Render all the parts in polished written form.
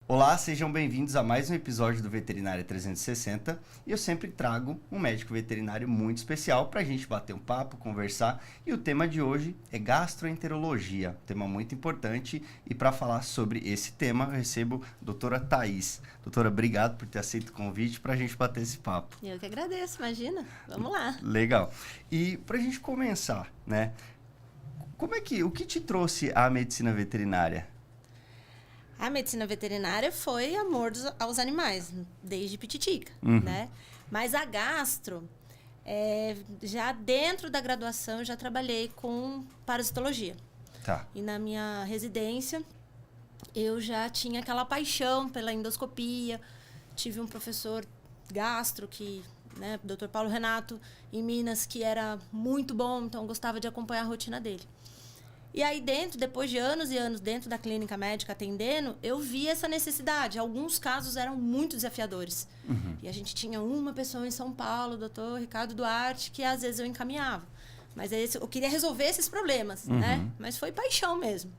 Olá, sejam bem-vindos a mais um episódio do Veterinária 360 e eu sempre trago um médico veterinário muito especial para a gente bater um papo, conversar, e o tema de hoje é gastroenterologia, tema muito importante, e para falar sobre esse tema eu recebo a doutora Thaís. Doutora, obrigado por ter aceito o convite para a gente bater esse papo. Eu que agradeço, imagina, vamos lá. Legal. E para a gente começar, né, o que te trouxe à medicina veterinária? A medicina veterinária foi amor aos animais, desde pititica, né? Mas a gastro, já dentro da graduação, eu já trabalhei com parasitologia. Tá. E na minha residência, eu já tinha aquela paixão pela endoscopia. Tive um professor gastro, né, Dr. Paulo Renato, em Minas, que era muito bom, então eu gostava de acompanhar a rotina dele. E aí depois de anos e anos dentro da clínica médica atendendo, eu vi essa necessidade. Alguns casos eram muito desafiadores. E a gente tinha uma pessoa em São Paulo, o doutor Ricardo Duarte, que às vezes eu encaminhava. Mas eu queria resolver esses problemas, né? Mas foi paixão mesmo.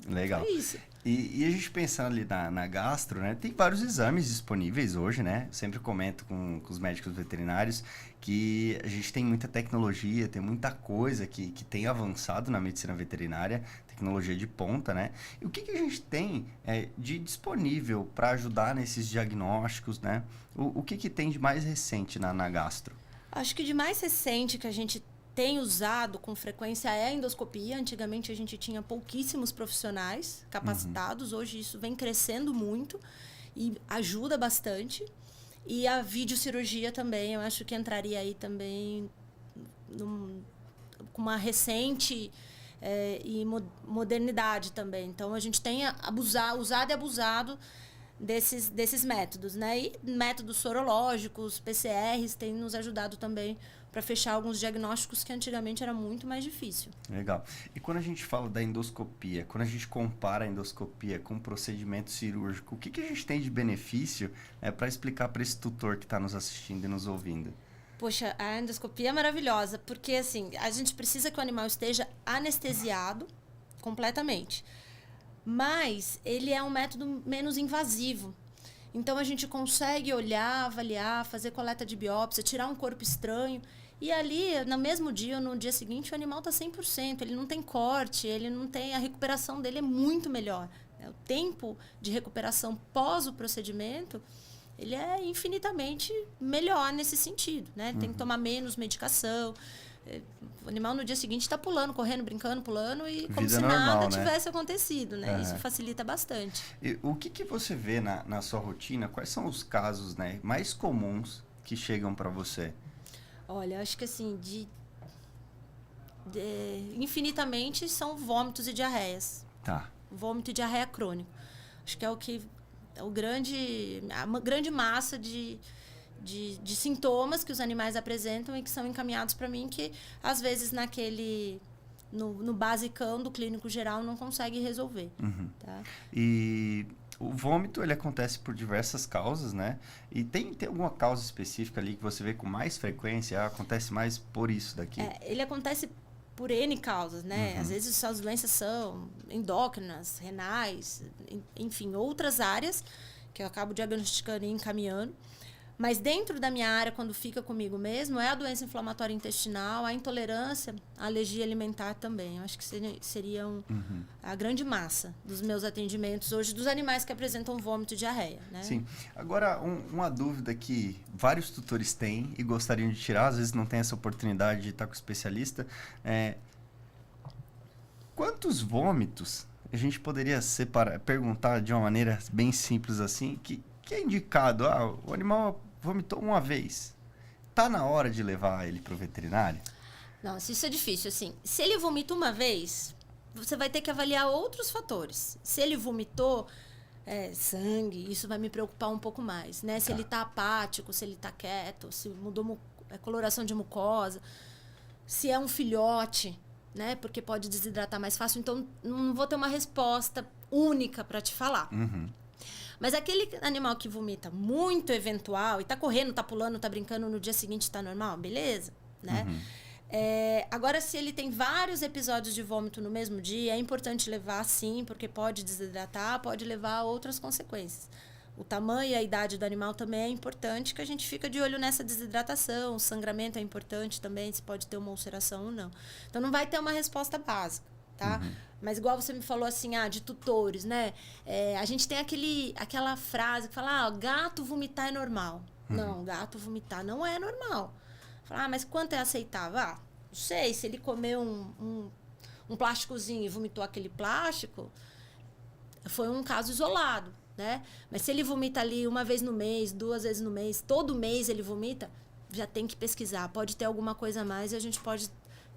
Legal. Foi isso. E a gente pensando ali na gastro, né? Tem vários exames disponíveis hoje, né? Eu sempre comento com os médicos veterinários que a gente tem muita tecnologia, tem muita coisa que tem avançado na medicina veterinária, tecnologia de ponta, né? E o que a gente tem de disponível para ajudar nesses diagnósticos, né? O que tem de mais recente na gastro? Acho que de mais recente que a gente tem usado com frequência é a endoscopia. Antigamente a gente tinha pouquíssimos profissionais capacitados. Hoje isso vem crescendo muito e ajuda bastante. E a videocirurgia também, eu acho que entraria aí também com uma recente e modernidade também. Então a gente tem usado e abusado desses métodos, né? E métodos sorológicos, PCRs, têm nos ajudado também para fechar alguns diagnósticos que antigamente era muito mais difícil. Legal. E quando a gente fala da endoscopia, quando a gente compara a endoscopia com o procedimento cirúrgico, o que a gente tem de benefício para explicar para esse tutor que está nos assistindo e nos ouvindo? Poxa, a endoscopia é maravilhosa, porque assim, a gente precisa que o animal esteja anestesiado completamente. Mas ele é um método menos invasivo. Então, a gente consegue olhar, avaliar, fazer coleta de biópsia, tirar um corpo estranho. E ali, no mesmo dia ou no dia seguinte, o animal está 100%. Ele não tem corte, a recuperação dele é muito melhor. O tempo de recuperação pós o procedimento, ele é infinitamente melhor nesse sentido, né? Tem que tomar menos medicação. O animal no dia seguinte está pulando, correndo, brincando, pulando, e como se nada tivesse acontecido, né? Isso facilita bastante. E o que você vê na sua rotina? Quais são os casos, né, mais comuns que chegam para você? Olha, acho que assim, infinitamente são vômitos e diarreias. Tá. Vômito e diarreia crônico. Acho que é a grande massa de sintomas que os animais apresentam e que são encaminhados para mim, que às vezes no basicão do clínico geral não consegue resolver. Tá? E o vômito, ele acontece por diversas causas, né? E tem alguma causa específica ali que você vê com mais frequência? Acontece mais por isso daqui? Ele acontece por N causas, né? Às vezes as doenças são endócrinas, renais, enfim, outras áreas que eu acabo diagnosticando e encaminhando. Mas dentro da minha área, quando fica comigo mesmo, é a doença inflamatória intestinal, a intolerância, a alergia alimentar também. Eu acho que seria a grande massa dos meus atendimentos hoje, dos animais que apresentam vômito e diarreia, né? Sim. Agora, uma dúvida que vários tutores têm e gostariam de tirar, às vezes não tem essa oportunidade de estar com o especialista, quantos vômitos a gente poderia perguntar de uma maneira bem simples assim, que é indicado? O animal vomitou uma vez. Tá na hora de levar ele para o veterinário? Nossa, isso é difícil. Assim, se ele vomita uma vez, você vai ter que avaliar outros fatores. Se ele vomitou sangue, isso vai me preocupar um pouco mais, né? Se ele está apático, se ele está quieto, se mudou a coloração de mucosa, se é um filhote, né? Porque pode desidratar mais fácil. Então, não vou ter uma resposta única para te falar. Mas aquele animal que vomita muito eventual e tá correndo, tá pulando, tá brincando, no dia seguinte tá normal, beleza, né? Agora, se ele tem vários episódios de vômito no mesmo dia, é importante levar sim, porque pode desidratar, pode levar a outras consequências. O tamanho e a idade do animal também é importante, que a gente fica de olho nessa desidratação. O sangramento é importante também, se pode ter uma ulceração ou não. Então, não vai ter uma resposta básica, tá? Mas igual você me falou assim, de tutores, né? A gente tem aquela frase que fala, gato vomitar é normal. Não, gato vomitar não é normal. Fala, mas quanto é aceitável? Não sei, se ele comeu um plásticozinho e vomitou aquele plástico, foi um caso isolado, né? Mas se ele vomita ali uma vez no mês, 2 vezes no mês, todo mês ele vomita, já tem que pesquisar. Pode ter alguma coisa a mais e a gente pode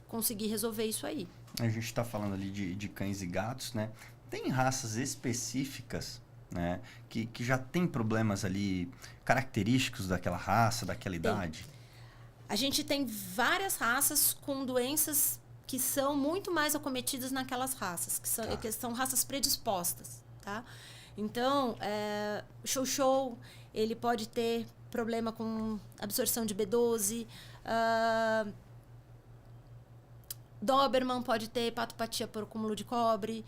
conseguir resolver isso aí. A gente está falando ali de cães e gatos, né? Tem raças específicas, né? Que já tem problemas ali característicos daquela raça, daquela idade? A gente tem várias raças com doenças que são muito mais acometidas naquelas raças, que são raças predispostas, tá? Então, o Chow, ele pode ter problema com absorção de B12, Doberman pode ter hepatopatia por acúmulo de cobre,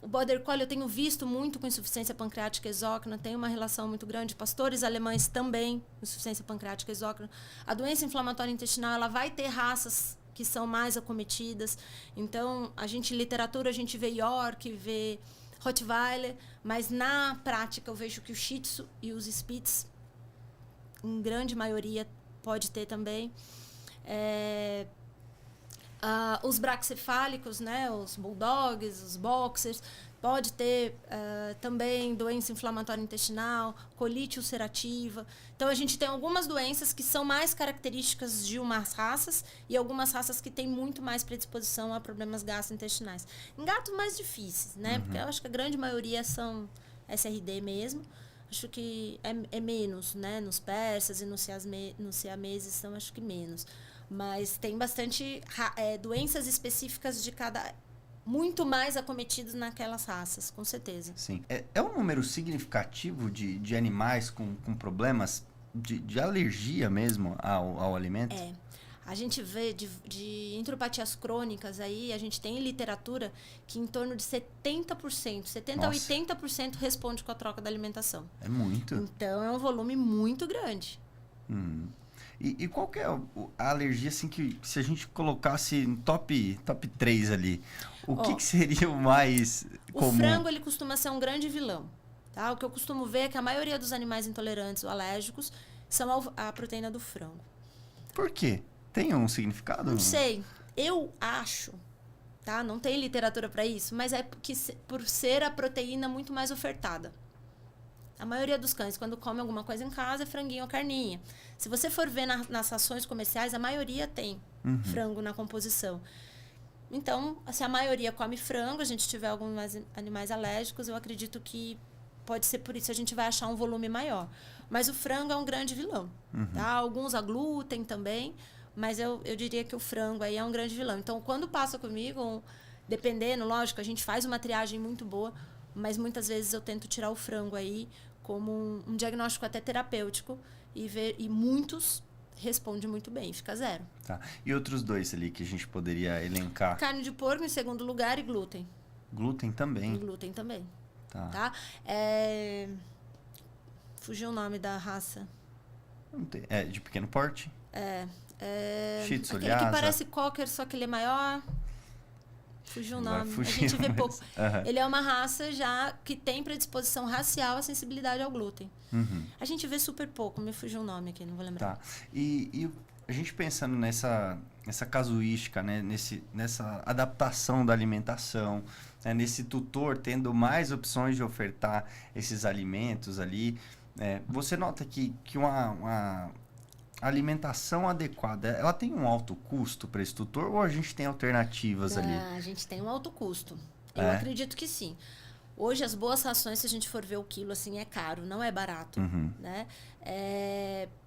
o Border Collie eu tenho visto muito com insuficiência pancreática exócrina, tem uma relação muito grande. Pastores alemães também, insuficiência pancreática exócrina. A doença inflamatória intestinal, ela vai ter raças que são mais acometidas. Então, em literatura, a gente vê York, vê Rottweiler, mas na prática eu vejo que o Shih Tzu e os Spitz, em grande maioria, pode ter também. Os braxcefálicos, né, os bulldogs, os boxers, pode ter também doença inflamatória intestinal, colite ulcerativa. Então, a gente tem algumas doenças que são mais características de umas raças e algumas raças que têm muito mais predisposição a problemas gastrointestinais. Em gatos mais difíceis, né? Porque eu acho que a grande maioria são SRD mesmo. Acho que é menos, né? Nos persas e nos siameses são, acho que menos. Mas tem bastante doenças específicas de cada... muito mais acometidos naquelas raças, com certeza. Sim. É um número significativo de animais com problemas de alergia mesmo ao alimento? A gente vê de entropatias crônicas aí, a gente tem literatura que em torno de 70%, 70% a 80% responde com a troca da alimentação. É muito. Então, é um volume muito grande. E qual que é a alergia, assim, que se a gente colocasse no top 3 ali, o que seria o mais comum? O frango, ele costuma ser um grande vilão, tá? O que eu costumo ver é que a maioria dos animais intolerantes ou alérgicos são a proteína do frango. Por quê? Tem um significado? Não sei. Eu acho, tá? Não tem literatura para isso, mas é por ser a proteína muito mais ofertada. A maioria dos cães, quando come alguma coisa em casa, é franguinho ou carninha. Se você for ver nas rações comerciais, a maioria tem frango na composição. Então, se a maioria come frango, a gente tiver alguns animais alérgicos, eu acredito que pode ser por isso a gente vai achar um volume maior. Mas o frango é um grande vilão. Tá? Alguns a glúten também, mas eu diria que o frango aí é um grande vilão. Então, quando passa comigo, dependendo, lógico, a gente faz uma triagem muito boa, mas muitas vezes eu tento tirar o frango aí como um diagnóstico até terapêutico e muitos respondem muito bem, fica 0. Tá. E outros 2 ali que a gente poderia elencar? Carne de porco em segundo lugar e glúten. Glúten também? E glúten também. Tá? Fugiu o nome da raça. Não tem. De pequeno porte? Shih Tzu, aquele que parece cocker, só que ele é maior. Fugiu o nome. A gente vê pouco. Ele é uma raça já que tem predisposição racial à sensibilidade ao glúten. A gente vê super pouco. Me fugiu o nome aqui, não vou lembrar. Tá. E a gente pensando nessa casuística, né? Nessa adaptação da alimentação, né? Nesse tutor tendo mais opções de ofertar esses alimentos ali, você nota que uma alimentação adequada, ela tem um alto custo para esse tutor ou a gente tem alternativas ali? A gente tem um alto custo. Eu acredito que sim. Hoje, as boas rações, se a gente for ver o quilo, assim, é caro, não é barato. Né?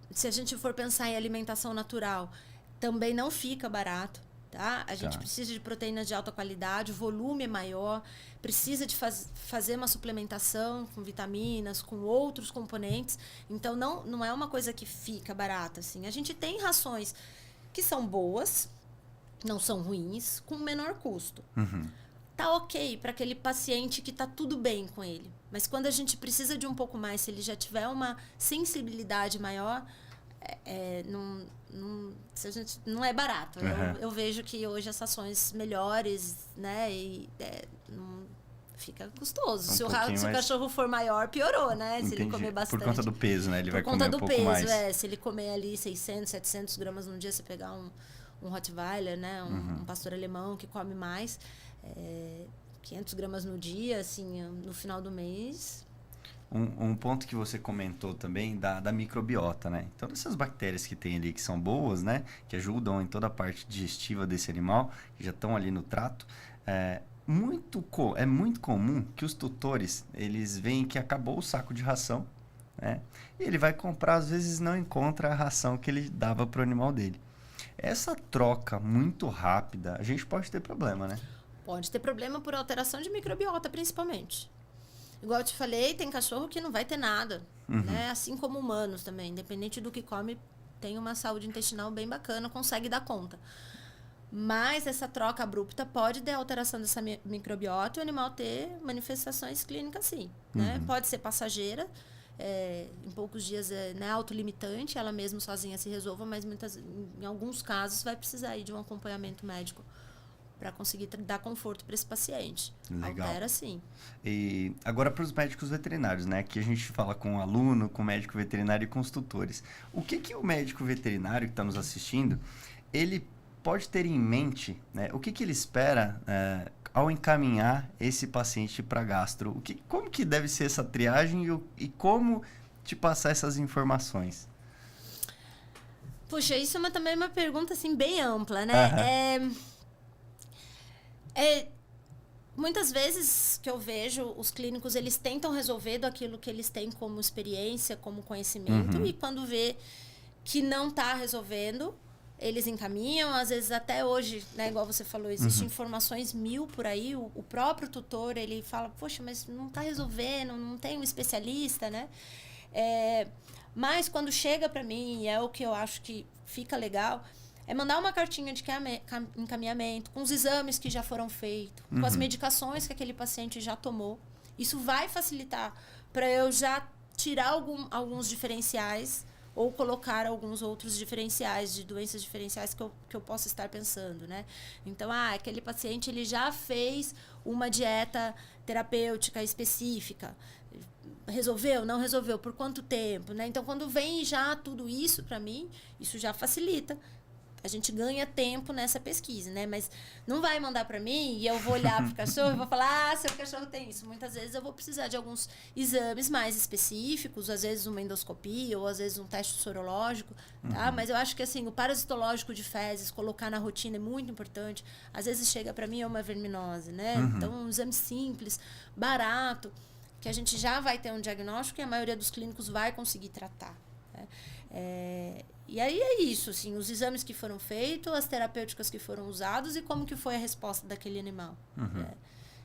Se a gente for pensar em alimentação natural, também não fica barato. Tá? A gente precisa de proteínas de alta qualidade, o volume é maior, precisa de fazer uma suplementação com vitaminas, com outros componentes. Então, não é uma coisa que fica barata. Assim. A gente tem rações que são boas, não são ruins, com menor custo. Uhum. Tá ok para aquele paciente que tá tudo bem com ele. Mas quando a gente precisa de um pouco mais, se ele já tiver uma sensibilidade maior, se a gente, não é barato. Uhum. Eu vejo que hoje as ações melhores, né? E não fica custoso. Se o cachorro for maior, piorou, né? Entendi. Se ele comer bastante. Por conta do peso, né? Ele vai comer um pouco peso, mais. Se ele comer ali 600, 700 gramas num dia, você pegar um Rottweiler, né? Um pastor alemão que come mais, 500 gramas no dia, assim, no final do mês. Um ponto que você comentou também da microbiota, né? Todas essas bactérias que tem ali que são boas, né? Que ajudam em toda a parte digestiva desse animal, que já estão ali no trato. É muito comum que os tutores, eles veem que acabou o saco de ração, né? E ele vai comprar, às vezes não encontra a ração que ele dava para o animal dele. Essa troca muito rápida, a gente pode ter problema, né? Pode ter problema por alteração de microbiota, principalmente. Igual eu te falei, tem cachorro que não vai ter nada, né? Assim como humanos também. Independente do que come, tem uma saúde intestinal bem bacana, consegue dar conta. Mas essa troca abrupta pode ter alteração dessa microbiota e o animal ter manifestações clínicas, sim. Né? Pode ser passageira, em poucos dias é autolimitante, ela mesmo sozinha se resolva, mas em alguns casos vai precisar aí de um acompanhamento médico para conseguir dar conforto para esse paciente. Legal. Altera, sim. E agora para os médicos veterinários, né? Que a gente fala com o aluno, com o médico veterinário e com os tutores. O que o médico veterinário que está nos assistindo, ele pode ter em mente, né? O que ele espera ao encaminhar esse paciente para gastro? Como que deve ser essa triagem e como te passar essas informações? Puxa, isso também é uma pergunta assim, bem ampla, né? Muitas vezes que eu vejo os clínicos, eles tentam resolver daquilo que eles têm como experiência, como conhecimento, e quando vê que não está resolvendo, eles encaminham. Às vezes até hoje, né, igual você falou, existem informações 1000 por aí, o próprio tutor, ele fala, poxa, mas não está resolvendo, não tem um especialista, né? Mas quando chega para mim, e é o que eu acho que fica legal, é mandar uma cartinha de encaminhamento, com os exames que já foram feitos, com as medicações que aquele paciente já tomou. Isso vai facilitar para eu já tirar alguns diferenciais ou colocar alguns outros diferenciais, de doenças diferenciais que eu possa estar pensando, né? Então, aquele paciente ele já fez uma dieta terapêutica específica. Resolveu? Não resolveu? Por quanto tempo? Né? Então, quando vem já tudo isso para mim, isso já facilita. A gente ganha tempo nessa pesquisa, né? Mas não vai mandar para mim e eu vou olhar pro cachorro e vou falar, seu cachorro tem isso. Muitas vezes eu vou precisar de alguns exames mais específicos, às vezes uma endoscopia ou às vezes um teste sorológico, tá? Mas eu acho que assim, o parasitológico de fezes, colocar na rotina é muito importante. Às vezes chega para mim é uma verminose, né? Então, um exame simples, barato, que a gente já vai ter um diagnóstico e a maioria dos clínicos vai conseguir tratar, né? E aí é isso, assim, os exames que foram feitos, as terapêuticas que foram usadas e como que foi a resposta daquele animal.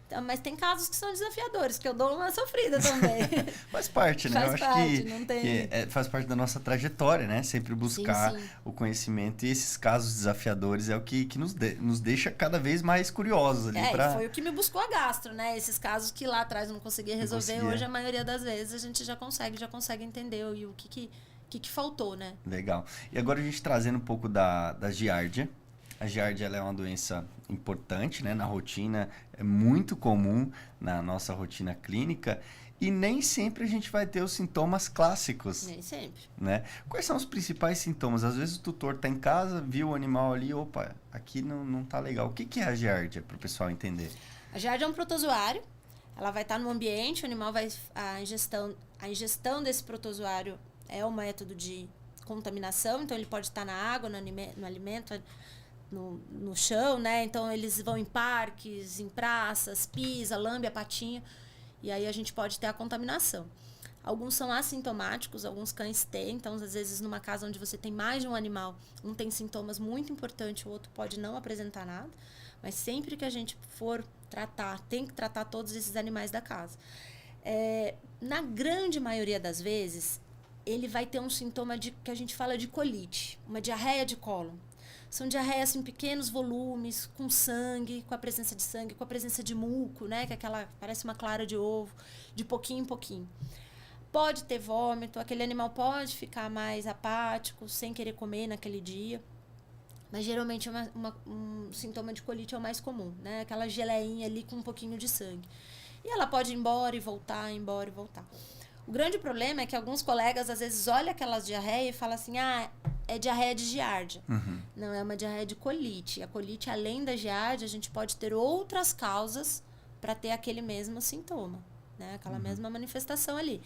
Então, mas tem casos que são desafiadores, que eu dou uma sofrida também. Faz parte, né? Faz parte, não tem... faz parte da nossa trajetória, né? Sempre buscar o conhecimento. E esses casos desafiadores é o que nos deixa cada vez mais curiosos ali. Foi o que me buscou a gastro, né? Esses casos que lá atrás eu não conseguia resolver, hoje a maioria das vezes a gente já consegue entender o que faltou, né? Legal. E agora a gente trazendo um pouco da giardia. A giardia ela é uma doença importante, né, na rotina, é muito comum na nossa rotina clínica e nem sempre a gente vai ter os sintomas clássicos. Nem sempre. Né? Quais são os principais sintomas? Às vezes o tutor está em casa, viu o animal ali, opa, aqui não tá legal. O que é a giardia, para o pessoal entender? A giardia é um protozoário, ela vai estar no ambiente, o animal vai... A ingestão desse protozoário é um método de contaminação, então ele pode estar na água, no alimento, no chão, né? Então eles vão em parques, em praças, pisa, lambe a patinha, e aí a gente pode ter a contaminação. Alguns são assintomáticos, alguns cães têm, então às vezes numa casa onde você tem mais de um animal, um tem sintomas muito importantes, o outro pode não apresentar nada, mas sempre que a gente for tratar, tem que tratar todos esses animais da casa. Na grande maioria das vezes, ele vai ter um sintoma que a gente fala de colite, uma diarreia de cólon. São diarreias em pequenos volumes, com sangue, com a presença de sangue, com a presença de muco, né? Que é aquela, parece uma clara de ovo, de pouquinho em pouquinho. Pode ter vômito, aquele animal pode ficar mais apático, sem querer comer naquele dia. Mas geralmente um sintoma de colite é o mais comum, né? Aquela geleinha ali com um pouquinho de sangue. E ela pode ir embora e voltar, embora e voltar. O grande problema é que alguns colegas às vezes olham aquelas diarreias e falam assim, é diarreia de giardia. Não, é uma diarreia de colite. A colite, além da giardia, a gente pode ter outras causas para ter aquele mesmo sintoma, né? Aquela mesma manifestação ali.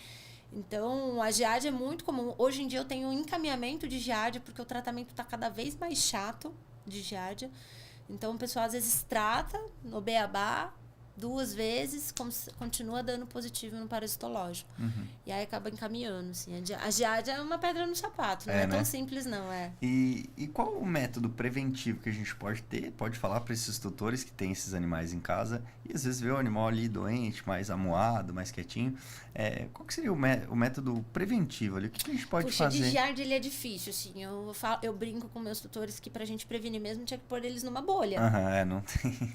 Então, a giardia é muito comum. Hoje em dia eu tenho um encaminhamento de giardia, porque o tratamento está cada vez mais chato de giardia. Então, o pessoal às vezes trata no beabá 2 vezes, continua dando positivo no parasitológico. E aí acaba encaminhando, assim. A giardia é uma pedra no sapato, não é tão simples, não. E qual o método preventivo que a gente pode ter? Pode falar para esses tutores que têm esses animais em casa e às vezes vê o animal ali doente, mais amuado, mais quietinho. Qual que seria o método preventivo ali? O que a gente pode fazer? De giardia ele é difícil, assim. Eu brinco com meus tutores que pra gente prevenir mesmo tinha que pôr eles numa bolha. Não tem...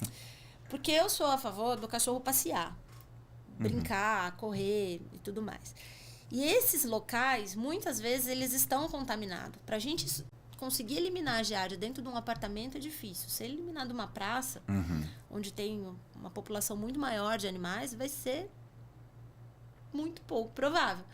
Porque eu sou a favor do cachorro passear, brincar, correr e tudo mais. E esses locais, muitas vezes, eles estão contaminados. Para a gente conseguir eliminar a giardia dentro de um apartamento é difícil. Se eliminar de uma praça, onde tem uma população muito maior de animais, vai ser muito pouco provável.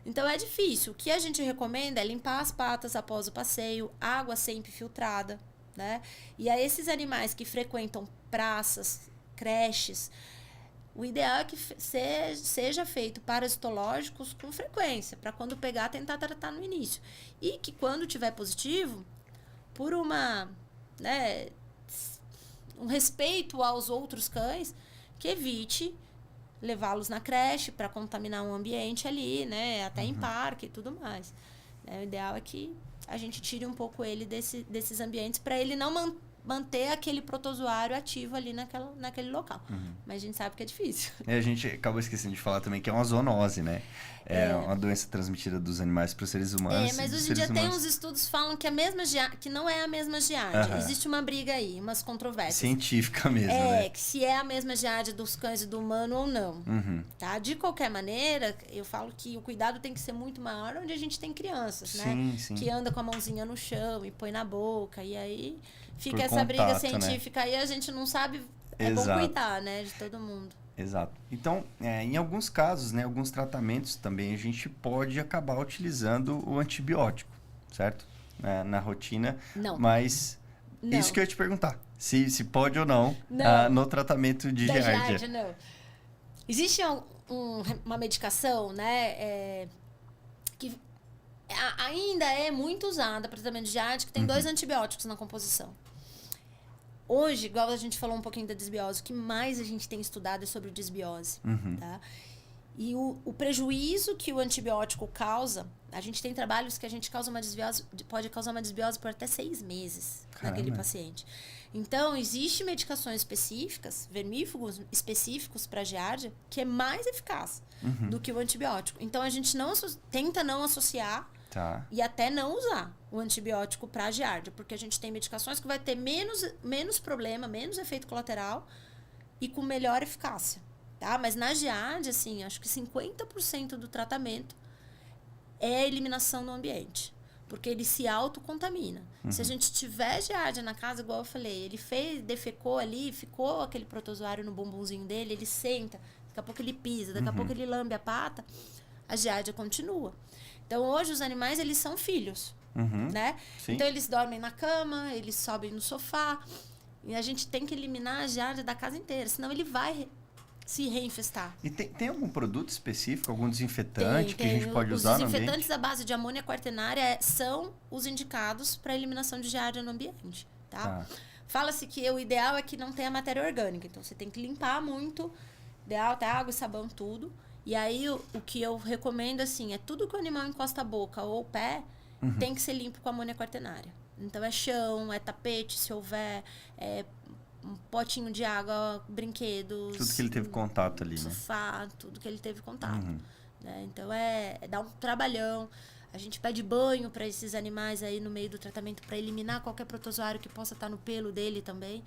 Então, é difícil. O que a gente recomenda é limpar as patas após o passeio, água sempre filtrada, né? E a esses animais que frequentam praças, creches, o ideal é que seja feito parasitológicos com frequência, para quando pegar, tentar tratar no início. E que quando tiver positivo, por um respeito aos outros cães, que evite levá-los na creche para contaminar um ambiente ali, né? Até em parque e tudo mais. O ideal é que a gente tire um pouco ele desses ambientes para ele não manter aquele protozoário ativo ali naquele local. Mas a gente sabe que é difícil. A gente acabou esquecendo de falar também que é uma zoonose, né? É uma doença transmitida dos animais para os seres humanos. Mas hoje em dia tem uns estudos que falam que que não é a mesma giardia. Existe uma briga aí, umas controvérsias. Científica mesmo, né? Que se é a mesma giardia dos cães e do humano ou não. Tá? De qualquer maneira, eu falo que o cuidado tem que ser muito maior onde a gente tem crianças, né? Sim. Que anda com a mãozinha no chão e põe na boca. E aí fica Por essa contato, briga científica aí, a gente não sabe. É Exato. bom cuidar, né? De todo mundo. Exato. Então, em alguns casos, né, alguns tratamentos também, a gente pode acabar utilizando o antibiótico, certo? Na rotina. Não. Mas Não. isso que eu ia te perguntar. Se pode ou não, no tratamento de Da giardia. giardia, não. Existe uma medicação, né, que ainda é muito usada para tratamento de giardia, que tem 2 antibióticos na composição. Hoje, igual a gente falou um pouquinho da desbiose, o que mais a gente tem estudado é sobre desbiose, tá? E o prejuízo que o antibiótico causa, a gente tem trabalhos que a gente pode causar uma desbiose por até 6 meses naquele paciente. Então, existem medicações específicas, vermífugos específicos para giardia, que é mais eficaz do que o antibiótico. Então, a gente tenta não associar e até não usar o antibiótico para giardia, porque a gente tem medicações que vai ter menos problema, menos efeito colateral e com melhor eficácia, tá? Mas na giardia, assim, acho que 50% do tratamento é a eliminação do ambiente, porque ele se autocontamina. Se a gente tiver giardia na casa, igual eu falei, ele defecou ali, ficou aquele protozoário no bumbumzinho dele, ele senta, daqui a pouco ele pisa, daqui a pouco ele lambe a pata, a giardia continua. Então, hoje, os animais, eles são filhos, né? Sim. Então, eles dormem na cama, eles sobem no sofá. E a gente tem que eliminar a giardia da casa inteira, senão ele vai se reinfestar. E tem algum produto específico, algum desinfetante que a gente pode usar no ambiente? Os desinfetantes à base de amônia quaternária são os indicados para eliminação de giardia no ambiente, tá? Fala-se que o ideal é que não tenha matéria orgânica. Então, você tem que limpar muito, ideal até água e sabão, tudo. E aí, o que eu recomendo, assim, é tudo que o animal encosta a boca ou o pé, tem que ser limpo com amônia quaternária. Então, é chão, é tapete, se houver, um potinho de água, brinquedos. Tudo que ele teve contato ali, sofá, tudo que ele teve contato. Né? Então, dá um trabalhão. A gente pede banho para esses animais aí no meio do tratamento para eliminar qualquer protozoário que possa estar no pelo dele também.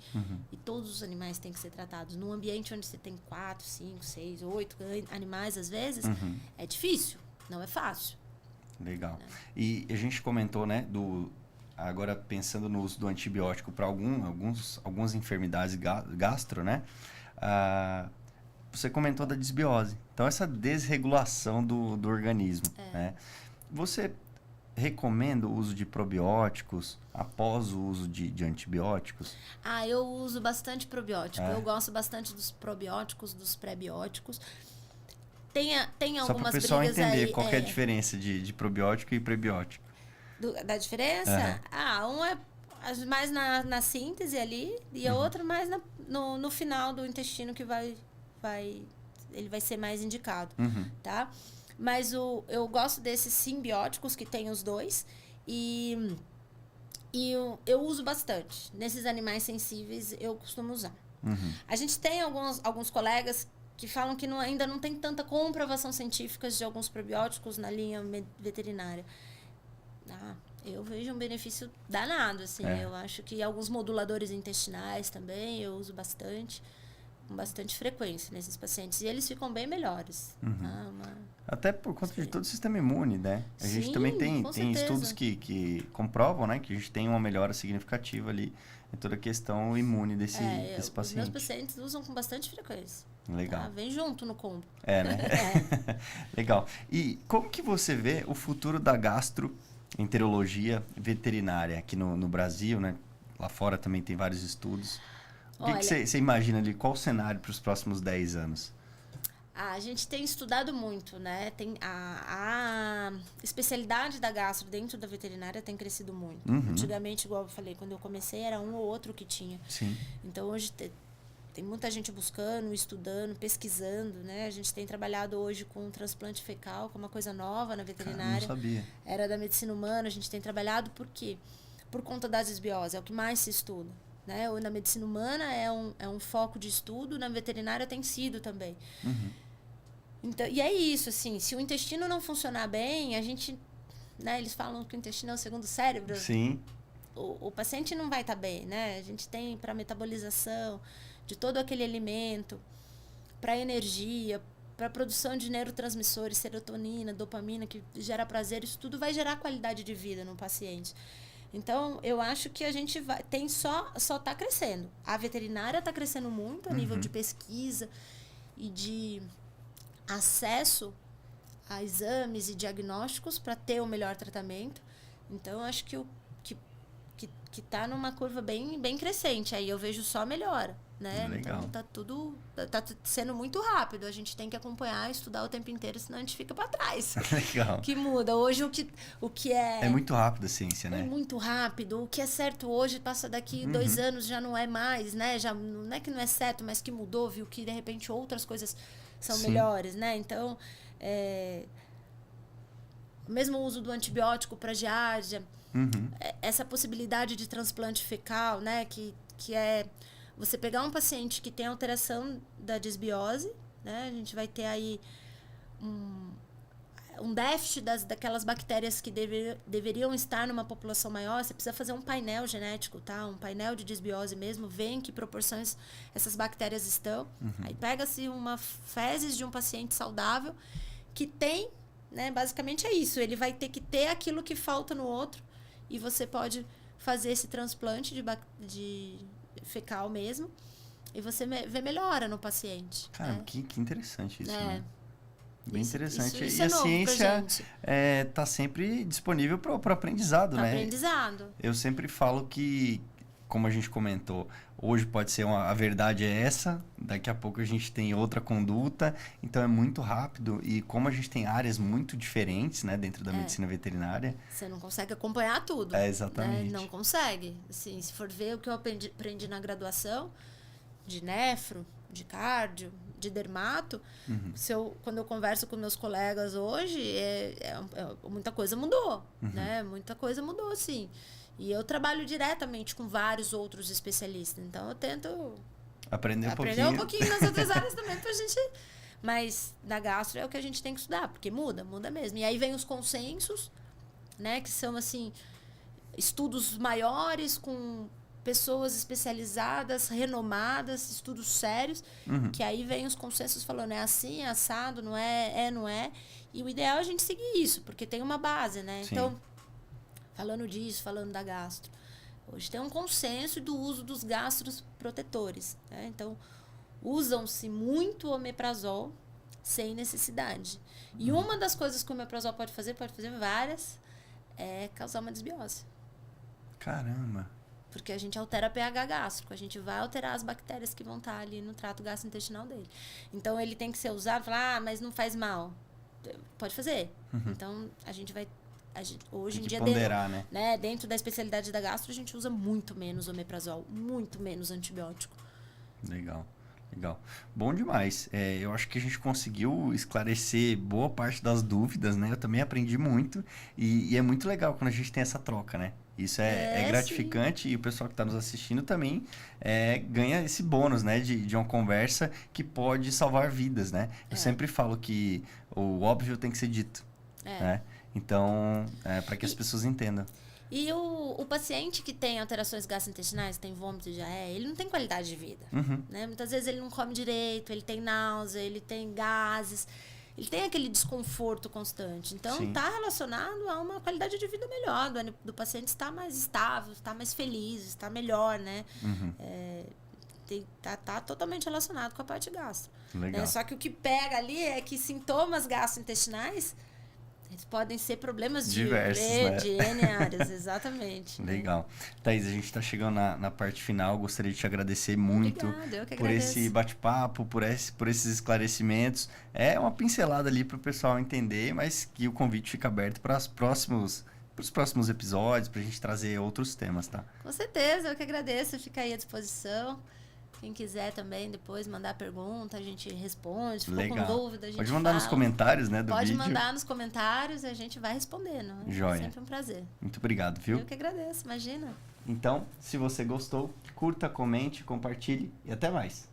E todos os animais têm que ser tratados. Num ambiente onde você tem 4, 5, 6, 8 animais, às vezes, é difícil, não é fácil. Legal. E a gente comentou, né, agora pensando no uso do antibiótico para algumas enfermidades gastro, né? Você comentou da desbiose. Então, essa desregulação do organismo, né? Você recomenda o uso de probióticos após o uso de antibióticos? Eu uso bastante probiótico. Eu gosto bastante dos probióticos, dos pré-bióticos. Tem algumas brigas aí... Só para o pessoal entender qual que é a diferença de probiótico e prebiótico. Da diferença? Um é mais na síntese ali e a outra mais no final do intestino que ele vai ser mais indicado, tá? Mas eu gosto desses simbióticos que tem os dois e eu uso bastante. Nesses animais sensíveis eu costumo usar. A gente tem alguns colegas que falam que ainda não tem tanta comprovação científica de alguns probióticos na linha veterinária. Eu vejo um benefício danado, assim. Eu acho que alguns moduladores intestinais também eu uso bastante, com bastante frequência nesses pacientes. E eles ficam bem melhores. Até por conta de todo o sistema imune, né? A gente também tem estudos que comprovam, né? Que a gente tem uma melhora significativa ali em toda a questão imune desse paciente. Os meus pacientes usam com bastante frequência. Legal. Vem junto no combo. Né? Legal. E como que você vê o futuro da gastroenterologia veterinária aqui no Brasil, né? Lá fora também tem vários estudos. O que você imagina ali? Qual o cenário para os próximos 10 anos? A gente tem estudado muito, né? A especialidade da gastro dentro da veterinária tem crescido muito. Antigamente, igual eu falei, quando eu comecei, era um ou outro que tinha. Sim. Então, hoje tem muita gente buscando, estudando, pesquisando, né? A gente tem trabalhado hoje com transplante fecal, que é uma coisa nova na veterinária. Não sabia. Era da medicina humana, a gente tem trabalhado por quê? Por conta da desbiose, é o que mais se estuda. Né? Na medicina humana é um foco de estudo, na veterinária tem sido também. Então, e é isso, assim, se o intestino não funcionar bem, a gente, né, eles falam que o intestino é o segundo cérebro. Sim. O paciente não vai estar bem, né? A gente tem para metabolização de todo aquele alimento, para energia, para produção de neurotransmissores, serotonina, dopamina, que gera prazer, isso tudo vai gerar qualidade de vida no paciente. Então, eu acho que a gente só tá crescendo. A veterinária está crescendo muito a nível de pesquisa e de acesso a exames e diagnósticos para ter o melhor tratamento. Então, eu acho que tá numa curva bem crescente. Aí eu vejo só melhora, né? Legal. Então, tá sendo muito rápido. A gente tem que acompanhar, estudar o tempo inteiro, senão a gente fica para trás. Legal. Que muda. Hoje, o que é... É muito rápido a ciência, né? É muito rápido. O que é certo hoje, passa daqui 2 anos, já não é mais, né? Já, não é que não é certo, mas que mudou, viu? Que, de repente, outras coisas são melhores, né? Então, mesmo o uso do antibiótico para giardia, essa possibilidade de transplante fecal, né? Que é você pegar um paciente que tem alteração da desbiose, né? A gente vai ter aí um déficit daquelas bactérias que deveriam estar numa população maior. Você precisa fazer um painel genético, tá? Um painel de desbiose mesmo, ver em que proporções essas bactérias estão. Aí pega-se uma fezes de um paciente saudável que tem, né? Basicamente é isso. Ele vai ter que ter aquilo que falta no outro e você pode fazer esse transplante de fecal mesmo e você vê melhora no paciente. Cara, né? que interessante isso, né? Bem interessante. Isso e é a novo ciência está sempre disponível para o aprendizado, né? Aprendizado. Eu sempre falo que, como a gente comentou, hoje pode ser a verdade é essa, daqui a pouco a gente tem outra conduta, então é muito rápido. E como a gente tem áreas muito diferentes, né, dentro da medicina veterinária... Você não consegue acompanhar tudo. Exatamente. Né? Não consegue. Assim, se for ver o que eu aprendi na graduação, de nefro, de cardio, de dermato, quando eu converso com meus colegas hoje, muita coisa mudou, né? Muita coisa mudou, sim. E eu trabalho diretamente com vários outros especialistas, então eu tento aprender um pouquinho nas outras áreas também pra gente... Mas na gastro é o que a gente tem que estudar, porque muda mesmo. E aí vem os consensos, né? Que são, assim, estudos maiores com pessoas especializadas, renomadas, estudos sérios, que aí vem os consensos falando, é assim, é assado, não é, não é. E o ideal é a gente seguir isso, porque tem uma base, né? Sim. Então, falando disso, falando da gastro, hoje tem um consenso do uso dos gastros protetores, né? Então, usam-se muito omeprazol sem necessidade. E uma das coisas que o omeprazol pode fazer várias, é causar uma desbiose. Caramba. Porque a gente altera pH gástrico, a gente vai alterar as bactérias que vão estar ali no trato gastrointestinal dele. Então, ele tem que ser usado, falar, mas não faz mal. Pode fazer. Então, a gente vai... hoje tem em que dia, ponderar, né, dentro da especialidade da gastro, a gente usa muito menos omeprazol, muito menos antibiótico. Legal. Legal. Bom demais. Eu acho que a gente conseguiu esclarecer boa parte das dúvidas, né? Eu também aprendi muito e é muito legal quando a gente tem essa troca, né? Isso é gratificante, sim. E o pessoal que está nos assistindo também ganha esse bônus, né? De uma conversa que pode salvar vidas, né? Eu sempre falo que o óbvio tem que ser dito, né? Então, para que as pessoas entendam. E o paciente que tem alterações gastrointestinais, tem vômito e diarreia, ele não tem qualidade de vida. Né? Muitas vezes ele não come direito, ele tem náusea, ele tem gases, ele tem aquele desconforto constante. Então, está relacionado a uma qualidade de vida melhor, do paciente estar mais estável, estar mais feliz, estar melhor, né? Tá totalmente relacionado com a parte gastro. Legal. Só que o que pega ali é que sintomas gastrointestinais podem ser problemas diversos, de N áreas, exatamente. Legal. Thaís, a gente está chegando na parte final. Gostaria de te agradecer muito por esse bate-papo, por esses esclarecimentos. É uma pincelada ali para o pessoal entender, mas que o convite fica aberto para os próximos episódios, para a gente trazer outros temas, tá? Com certeza, eu que agradeço. Fica aí à disposição. Quem quiser também depois mandar pergunta, a gente responde. Se ficou com dúvida, a gente pode mandar nos comentários, né, do vídeo. Pode mandar nos comentários e a gente vai respondendo. Joia. É sempre um prazer. Muito obrigado, viu? Eu que agradeço, imagina. Então, se você gostou, curta, comente, compartilhe e até mais.